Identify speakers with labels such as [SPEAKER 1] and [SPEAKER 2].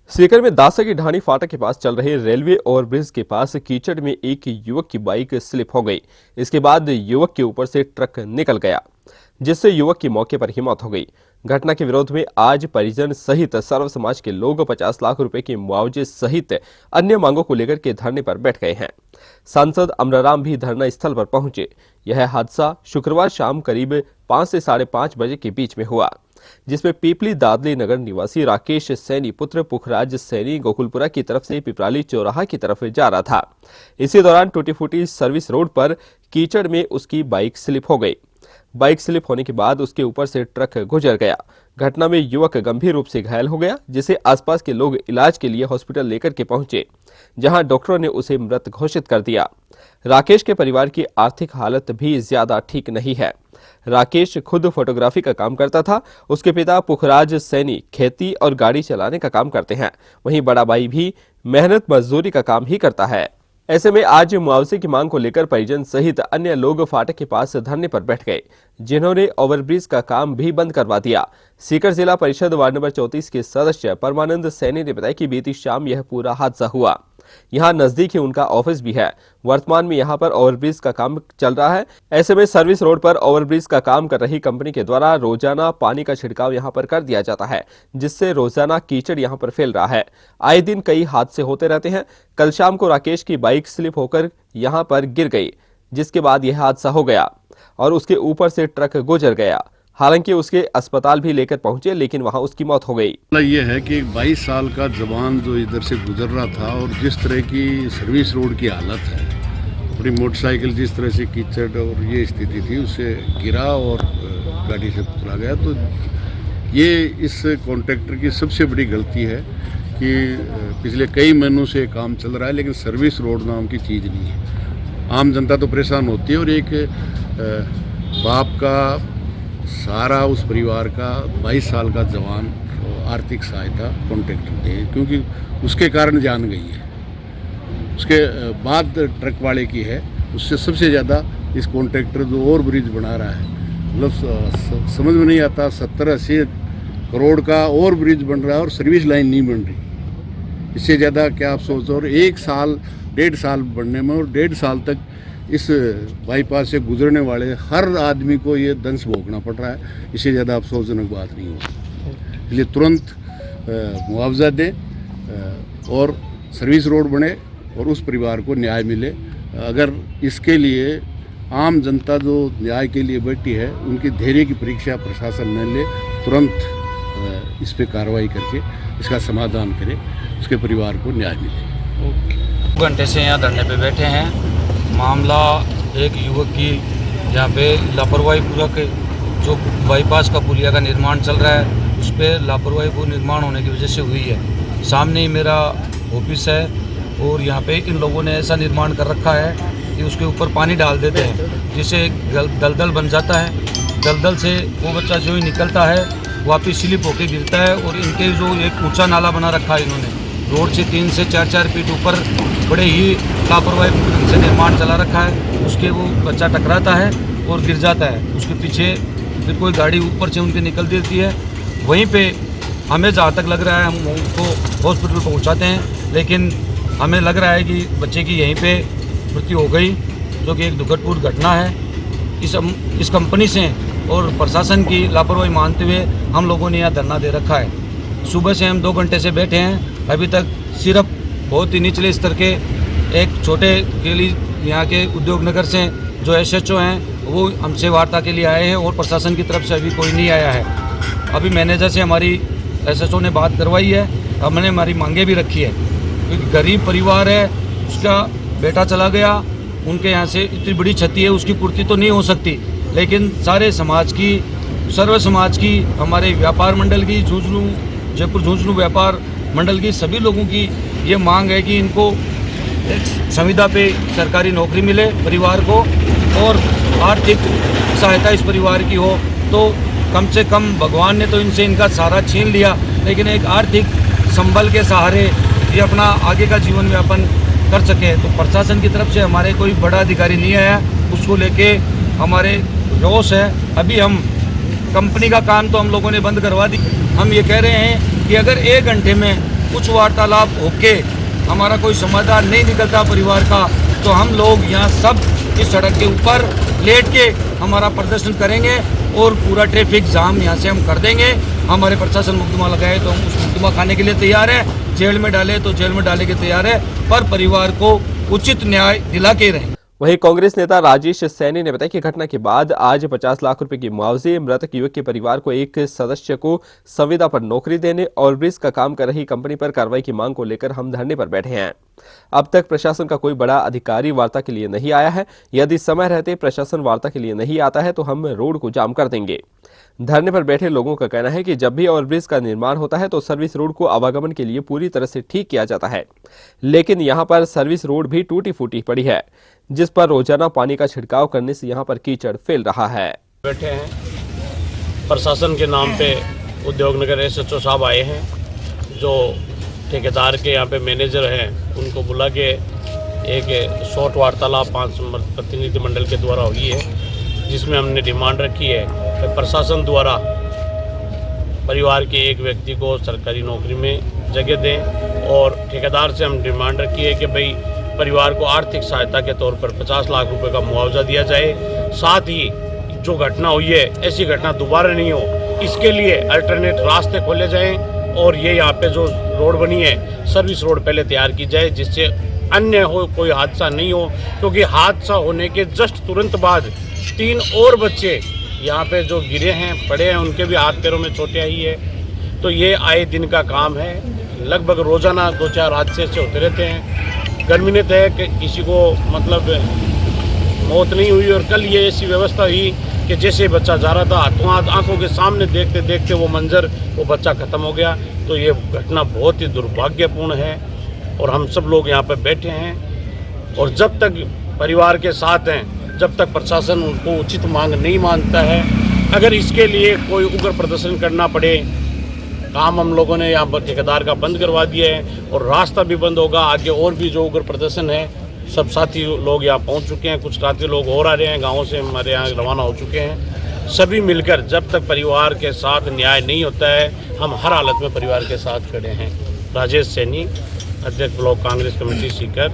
[SPEAKER 1] सीकर में दासा की ढाणी फाटक के पास चल रहे रेलवे ओवरब्रिज के पास कीचड़ में एक युवक की बाइक स्लिप हो गई। इसके बाद युवक के ऊपर से ट्रक निकल गया, जिससे युवक की मौके पर ही मौत हो गई। घटना के विरोध में आज परिजन सहित सर्व समाज के लोग 50 लाख रुपए के मुआवजे सहित अन्य मांगों को लेकर के धरने पर बैठ गए हैं। सांसद अमराराम भी धरना स्थल पर पहुंचे। यह हादसा शुक्रवार शाम करीब 5 से 5:30 बजे के बीच में हुआ, जिसमें पीपली दादली नगर निवासी राकेश सैनी पुत्र पुखराज सैनी गोकुलपुरा की तरफ से पिपराली चौराहा की तरफ जा रहा था। इसी दौरान टूटी फूटी सर्विस रोड पर कीचड़ में उसकी बाइक स्लिप हो गई। बाइक स्लिप होने के बाद उसके ऊपर से ट्रक गुजर गया। घटना में युवक गंभीर रूप से घायल हो गया, जिसे आसपास के लोग इलाज के लिए हॉस्पिटल लेकर के पहुंचे, जहां डॉक्टरों ने उसे मृत घोषित कर दिया। राकेश के परिवार की आर्थिक हालत भी ज्यादा ठीक नहीं है। राकेश खुद फोटोग्राफी का काम करता था। उसके पिता पुखराज सैनी खेती और गाड़ी चलाने का काम करते हैं। वहीं बड़ा भाई भी मेहनत मजदूरी का काम ही करता है। ऐसे में आज मुआवजे की मांग को लेकर परिजन सहित अन्य लोग फाटक के पास धरने पर बैठ गए, जिन्होंने ओवरब्रिज का काम भी बंद करवा दिया। सीकर जिला परिषद वार्ड नंबर 34 के सदस्य परमानंद सैनी ने बताया कि बीती शाम यह पूरा हादसा हुआ। यहाँ नजदीक ही उनका ऑफिस भी है। वर्तमान में यहाँ पर ओवरब्रिज का काम चल रहा है। ऐसे में सर्विस रोड पर ओवरब्रिज का काम कर रही कंपनी के द्वारा रोजाना पानी का छिड़काव यहाँ पर कर दिया जाता है, जिससे रोजाना कीचड़ यहाँ पर फैल रहा है। आए दिन कई हादसे होते रहते हैं। कल शाम को राकेश की बाइक स्लिप होकर यहाँ पर गिर गई, जिसके बाद यह हादसा हो गया और उसके ऊपर से ट्रक गुजर गया। हालांकि उसके अस्पताल भी लेकर पहुंचे, लेकिन वहां उसकी मौत हो गई।
[SPEAKER 2] ये है कि 22 साल का जवान जो इधर से गुजर रहा था और जिस तरह की सर्विस रोड की हालत है, अपनी मोटरसाइकिल जिस तरह से कीचड़ और ये स्थिति थी, उससे गिरा और गाड़ी से चला गया। तो ये इस कॉन्ट्रैक्टर की सबसे बड़ी गलती है कि पिछले कई महीनों से काम चल रहा है, लेकिन सर्विस रोड नाम की चीज़ नहीं है। आम जनता तो परेशान होती है और एक बाप का सारा उस परिवार का 22 साल का जवान आर्थिक सहायता कॉन्ट्रैक्टर दे, क्योंकि उसके कारण जान गई है। उसके बाद ट्रक वाले की है। उससे सबसे ज़्यादा इस कॉन्ट्रैक्टर जो ओवर ब्रिज बना रहा है, मतलब समझ में नहीं आता, 70-80 करोड़ का ओवर ब्रिज बन रहा है और सर्विस लाइन नहीं बन रही। इससे ज़्यादा क्या आप सोचो। और 1 साल 1.5 साल बनने में और 1.5 साल तक इस बाईपास से गुजरने वाले हर आदमी को ये दंश भोगना पड़ रहा है। इससे ज़्यादा अफसोसजनक बात नहीं होगी। इसलिए तुरंत मुआवजा दें और सर्विस रोड बने और उस परिवार को न्याय मिले। अगर इसके लिए आम जनता जो न्याय के लिए बैठी है, उनकी धैर्य की परीक्षा प्रशासन न ले, तुरंत इस पर कार्रवाई करके इसका समाधान करे, उसके परिवार को न्याय मिले।
[SPEAKER 3] 2 घंटे से यहाँ धरने पे बैठे हैं। मामला एक युवक की यहाँ पे लापरवाही पूर्वक जो बाईपास का पुलिया का निर्माण चल रहा है, उस पर लापरवाही पूर्ण निर्माण होने की वजह से हुई है। सामने ही मेरा ऑफिस है और यहाँ पे इन लोगों ने ऐसा निर्माण कर रखा है कि उसके ऊपर पानी डाल देते हैं, जिससे दलदल बन जाता है। दलदल से वो बच्चा जो ही निकलता है वापिस स्लिप होकर गिरता है। और इनके जो एक ऊँचा नाला बना रखा है इन्होंने, रोड से 3 से 4 फीट ऊपर बड़े ही लापरवाही ढंग से निर्माण चला रखा है। उसके वो बच्चा टकराता है और गिर जाता है। उसके पीछे फिर कोई गाड़ी ऊपर से उनके निकल देती है। वहीं पे हमें जहाँ तक लग रहा है, हम उनको हॉस्पिटल पहुँचाते हैं, लेकिन हमें लग रहा है कि बच्चे की यहीं पे मृत्यु हो गई, जो कि एक दुखदपूर्ण घटना है। इस कंपनी से और प्रशासन की लापरवाही मानते हुए हम लोगों ने यहाँ धरना दे रखा है। सुबह से हम 2 घंटे से बैठे हैं। अभी तक सिर्फ बहुत ही निचले स्तर के एक छोटे गेली यहाँ के उद्योग नगर से जो SHO हैं, वो हमसे वार्ता के लिए आए हैं और प्रशासन की तरफ से अभी कोई नहीं आया है। अभी मैनेजर से हमारी SHO ने बात करवाई है। हमने हमारी मांगे भी रखी है, क्योंकि गरीब परिवार है, उसका बेटा चला गया, उनके यहाँ से इतनी बड़ी क्षति है, उसकी पूर्ति तो नहीं हो सकती, लेकिन सारे समाज की, सर्व समाज की, हमारे व्यापार मंडल की, जयपुर झुंझुनू व्यापार मंडल की सभी लोगों की ये मांग है कि इनको एक संविदा पे सरकारी नौकरी मिले परिवार को, और आर्थिक सहायता इस परिवार की हो। तो कम से कम भगवान ने तो इनसे इनका सहारा छीन लिया, लेकिन एक आर्थिक संबल के सहारे ये अपना आगे का जीवन यापन कर सके। तो प्रशासन की तरफ से हमारे कोई बड़ा अधिकारी नहीं आया, उसको लेके हमारे रोष है। अभी हम कंपनी का काम तो हम लोगों ने बंद करवा दी। हम ये कह रहे हैं कि अगर 1 घंटे में कुछ वार्तालाप होके हमारा कोई समाधान नहीं निकलता परिवार का, तो हम लोग यहाँ सब इस सड़क के ऊपर लेट के हमारा प्रदर्शन करेंगे और पूरा ट्रैफिक जाम यहाँ से हम कर देंगे। हमारे प्रशासन मुकदमा लगाए तो हम उस मुकदमा खाने के लिए तैयार है, जेल में डाले तो जेल में डाले के तैयार है, पर परिवार को उचित न्याय दिला के रहें।
[SPEAKER 1] वहीं कांग्रेस नेता राजेश सैनी ने बताया कि घटना के बाद आज 50 लाख रुपए की मुआवजे, मृतक युवक के परिवार को एक सदस्य को संविदा पर नौकरी देने और ब्रिज का काम कर रही कंपनी पर कार्रवाई की मांग को लेकर हम धरने पर बैठे हैं। अब तक प्रशासन का कोई बड़ा अधिकारी वार्ता के लिए नहीं आया है। यदि समय रहते प्रशासन वार्ता के लिए नहीं आता है तो हम रोड को जाम कर देंगे। धरने पर बैठे लोगों का कहना है कि जब भी ओवरब्रिज का निर्माण होता है तो सर्विस रोड को आवागमन के लिए पूरी तरह से ठीक किया जाता है, लेकिन यहाँ पर सर्विस रोड भी टूटी फूटी पड़ी है, जिस पर रोजाना पानी का छिड़काव करने से यहाँ पर कीचड़ फैल रहा है।
[SPEAKER 4] बैठे हैं, प्रशासन के नाम पे उद्योगनगर SHO साहब आए हैं, जो ठेकेदार के यहाँ पे मैनेजर हैं, उनको बुला के एक शॉर्ट वार्तालाप 5 प्रतिनिधि मंडल के द्वारा हुई है, जिसमें हमने डिमांड रखी है कि प्रशासन द्वारा परिवार के एक व्यक्ति को सरकारी नौकरी में जगह दें, और ठेकेदार से हम डिमांड रखी है कि भाई परिवार को आर्थिक सहायता के तौर पर 50 लाख रुपए का मुआवजा दिया जाए। साथ ही जो घटना हुई है ऐसी घटना दोबारा नहीं हो, इसके लिए अल्टरनेट रास्ते खोले जाएं, और ये यहाँ पे जो रोड बनी है सर्विस रोड पहले तैयार की जाए, जिससे अन्य हो कोई हादसा नहीं हो, क्योंकि हादसा होने के जस्ट तुरंत बाद 3 और बच्चे यहाँ पे जो गिरे हैं, पड़े हैं, उनके भी हाथ पैरों में चोटें आई है। तो ये आए दिन का काम है, लगभग रोजाना 2-4 हादसे से होते रहते हैं। गर्मी ने तय कि किसी को मतलब मौत नहीं हुई, और कल ये ऐसी व्यवस्था हुई कि जैसे बच्चा जा रहा था हाथों हाथ आंखों के सामने देखते देखते वो मंजर, वो बच्चा ख़त्म हो गया। तो ये घटना बहुत ही दुर्भाग्यपूर्ण है, और हम सब लोग यहाँ पर बैठे हैं, और जब तक परिवार के साथ हैं, जब तक प्रशासन उनको उचित मांग नहीं मानता है, अगर इसके लिए कोई उग्र प्रदर्शन करना पड़े, काम हम लोगों ने यहाँ पर ठेकेदार का बंद करवा दिया है, और रास्ता भी बंद होगा। आगे और भी जो उग्र प्रदर्शन है, सब साथी लोग यहाँ पहुँच चुके हैं, कुछ साथी लोग और आ रहे हैं, गाँव से हमारे यहाँ रवाना हो चुके हैं। सभी मिलकर जब तक परिवार के साथ न्याय नहीं होता है, हम हर हालत में परिवार के साथ खड़े हैं। राजेश सैनी, अध्यक्ष ब्लॉक कांग्रेस कमेटी सीकर।